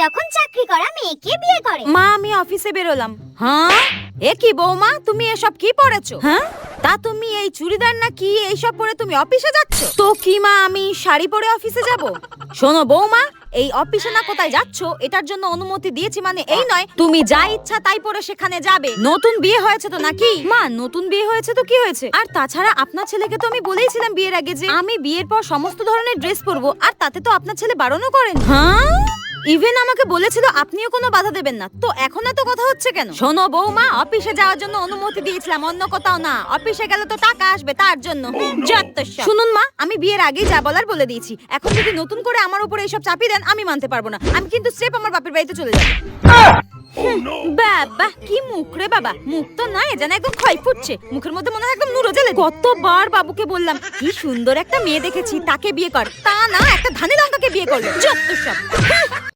যখন চাকরি করা মেয়েকে বিয়ে করে। মা আমি অফিসে বেরোলাম। হ্যাঁ এ কি বৌমা, তুমি এসব কি পরেছো? হ্যাঁ তা তুমি এই চুড়িদার না কি এইসব পরে তুমি অফিসে যাচ্ছ? তো কি মা আমি শাড়ি পরে অফিসে যাব? শোনো বৌমা, এই অফিসে না কোথায় যাচ্ছ এটার জন্য অনুমতি দিয়েছি মানে এই নয় তুমি যা ইচ্ছা তাই পরে সেখানে যাবে। নতুন বিয়ে হয়েছে তো নাকি? মা নতুন বিয়ে হয়েছে তো কি হয়েছে? আর তাছাড়া আপনার ছেলেকে তো আমি বলেইছিলাম বিয়ের আগে যে আমি বিয়ের পর সমস্ত ধরনের ড্রেস পরবো, আর তাতে তো আপনার ছেলে বারণও করেন। হ্যাঁ ইভেন আমাকে বলেছিল আপনিও কোনো বাধা দেবেন না, তো এখন এত কথা হচ্ছে কেন? শোনো বৌমা, অফিসে যাওয়ার জন্য অনুমতি দিয়েছিলাম, অন্য কোথাও না। অফিসে গেলে তো টাকা আসবে তার জন্য। শুনুন মা, আমি বিয়ের আগেই যা বলার বলে দিয়েছি। এখন যদি নতুন করে আমার উপরে এইসব চাপিয়ে দেন আমি মানতে পারবো না। আমি কিন্তু স্রেফ আমার বাপের বাড়িতে চলে যাবো। বাবা কি মুখ রে বাবা, মুখ তো নয় যেন একদম ক্ষয় ফুটছে, মুখের মধ্যে মনে হয় একদম নুরো জ্বলে। কতবার বাবুকে বললাম কি সুন্দর একটা মেয়ে দেখেছি তাকে বিয়ে কর, তা না একটা ধানি লঙ্কাকে বিয়ে করলো। যত সব।